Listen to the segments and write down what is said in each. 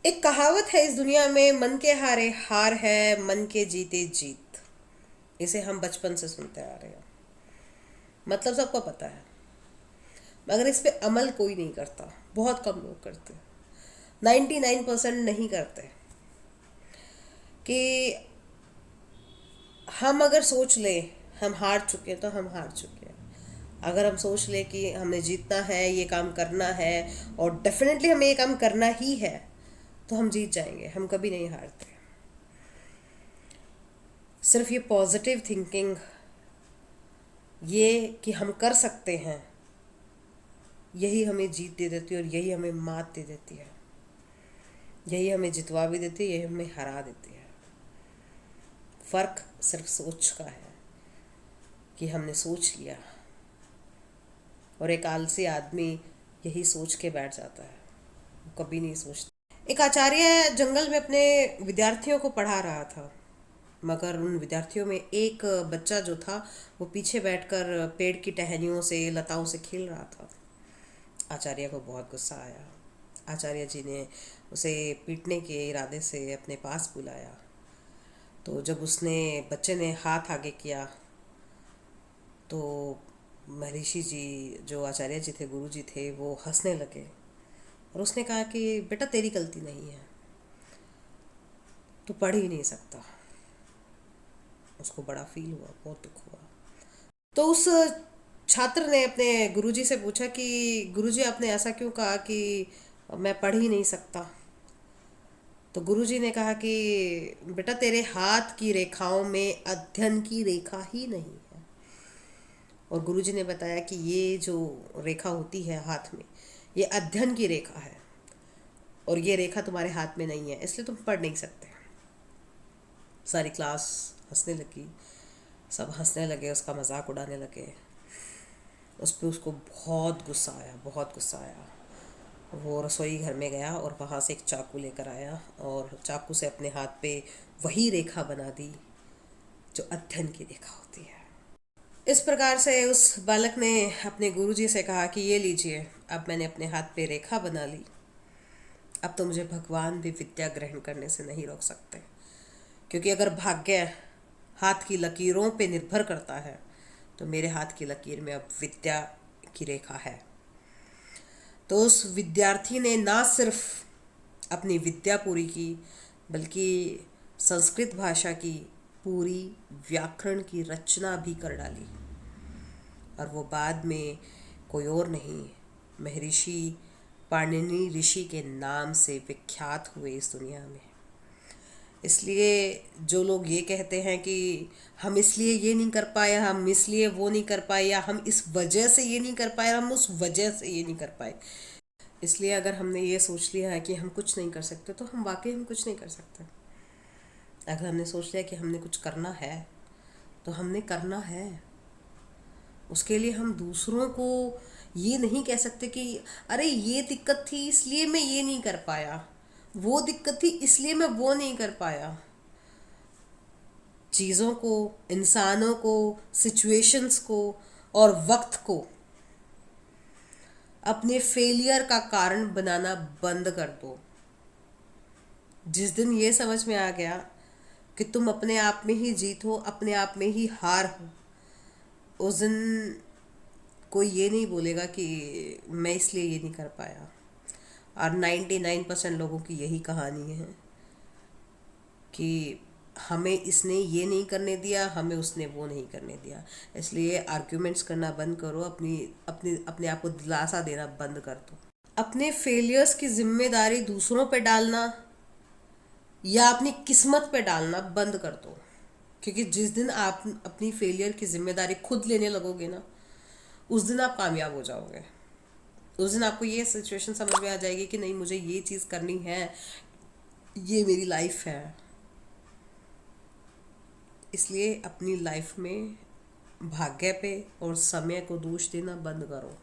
एक कहावत है इस दुनिया में, मन के हारे हार है, मन के जीते जीत। इसे हम बचपन से सुनते आ रहे हैं, मतलब सबको पता है, मगर इस पे अमल कोई नहीं करता। बहुत कम लोग करते, 99% नहीं करते। कि हम अगर सोच ले हम हार चुके हैं तो हम हार चुके हैं। अगर हम सोच ले कि हमें जीतना है, ये काम करना है, और डेफिनेटली हमें ये काम करना ही है, तो हम जीत जाएंगे। हम कभी नहीं हारते। सिर्फ ये पॉजिटिव थिंकिंग, ये कि हम कर सकते हैं, यही हमें जीत दे देती है और यही हमें मात दे देती है। यही हमें जितवा भी देती है, यही हमें हरा देती है। फ़र्क सिर्फ सोच का है कि हमने सोच लिया, और एक आलसी आदमी यही सोच के बैठ जाता है, वो कभी नहीं सोचता। एक आचार्य जंगल में अपने विद्यार्थियों को पढ़ा रहा था, मगर उन विद्यार्थियों में एक बच्चा जो था वो पीछे बैठकर पेड़ की टहनियों से, लताओं से खेल रहा था। आचार्य को बहुत गुस्सा आया। आचार्य जी ने उसे पीटने के इरादे से अपने पास बुलाया। तो जब उसने बच्चे ने हाथ आगे किया तो महर्षि जी, जो आचार्य जी थे, गुरु जी थे, वो हंसने लगे। और उसने कहा कि बेटा, तेरी गलती नहीं है, तू पढ़ ही नहीं सकता। उसको बड़ा फील हुआ, बहुत दुख हुआ। तो उस छात्र ने अपने गुरुजी से पूछा कि गुरुजी, आपने ऐसा क्यों कहा कि मैं पढ़ ही नहीं सकता? तो गुरुजी ने कहा कि बेटा, तेरे हाथ की रेखाओं में अध्ययन की रेखा ही नहीं है। और गुरुजी ने बताया कि ये जो रेखा होती है हाथ में, ये अध्ययन की रेखा है, और ये रेखा तुम्हारे हाथ में नहीं है, इसलिए तुम पढ़ नहीं सकते। सारी क्लास हंसने लगी, सब हंसने लगे, उसका मजाक उड़ाने लगे। उस पर उसको बहुत गुस्सा आया, बहुत गुस्सा आया। वो रसोई घर में गया और वहाँ से एक चाकू लेकर आया, और चाकू से अपने हाथ पे वही रेखा बना दी जो अध्ययन की रेखा होती है। इस प्रकार से उस बालक ने अपने गुरुजी से कहा कि ये लीजिए, अब मैंने अपने हाथ पे रेखा बना ली, अब तो मुझे भगवान भी विद्या ग्रहण करने से नहीं रोक सकते। क्योंकि अगर भाग्य हाथ की लकीरों पे निर्भर करता है, तो मेरे हाथ की लकीर में अब विद्या की रेखा है। तो उस विद्यार्थी ने ना सिर्फ अपनी विद्या पूरी की, बल्कि संस्कृत भाषा की पूरी व्याकरण की रचना भी कर डाली। और वो बाद में कोई और नहीं, महर्षि पाणिनि ऋषि के नाम से विख्यात हुए इस दुनिया में। इसलिए जो लोग ये कहते हैं कि हम इसलिए ये नहीं कर पाए, हम इसलिए वो नहीं कर पाए, या हम इस वजह से ये नहीं कर पाए, हम उस वजह से ये नहीं कर पाए, इसलिए अगर हमने ये सोच लिया है कि हम कुछ नहीं कर सकते, तो हम वाकई में कुछ नहीं कर सकते। अगर हमने सोच लिया कि हमने कुछ करना है, तो हमने करना है। उसके लिए हम दूसरों को ये नहीं कह सकते कि अरे ये दिक्कत थी इसलिए मैं ये नहीं कर पाया, वो दिक्कत थी इसलिए मैं वो नहीं कर पाया। चीज़ों को, इंसानों को, सिचुएशंस को और वक्त को अपने फेलियर का कारण बनाना बंद कर दो। जिस दिन ये समझ में आ गया कि तुम अपने आप में ही जीत हो, अपने आप में ही हार हो, उस दिन कोई ये नहीं बोलेगा कि मैं इसलिए ये नहीं कर पाया। और 99% लोगों की यही कहानी है कि हमें इसने ये नहीं करने दिया, हमें उसने वो नहीं करने दिया। इसलिए आर्ग्यूमेंट्स करना बंद करो, अपनी अपनी अपने आप को दिलासा देना बंद कर दो। अपने फेलियर्स की जिम्मेदारी दूसरों पे डालना या अपनी किस्मत पे डालना बंद कर दो। क्योंकि जिस दिन आप अपनी फेलियर की जिम्मेदारी खुद लेने लगोगे ना, उस दिन आप कामयाब हो जाओगे। उस दिन आपको ये सिचुएशन समझ में आ जाएगी कि नहीं, मुझे ये चीज़ करनी है, ये मेरी लाइफ है। इसलिए अपनी लाइफ में भाग्य पे और समय को दोष देना बंद करो।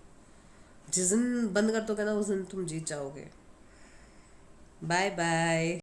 जिस दिन बंद कर दोगे ना, उस दिन तुम जीत जाओगे। Bye bye.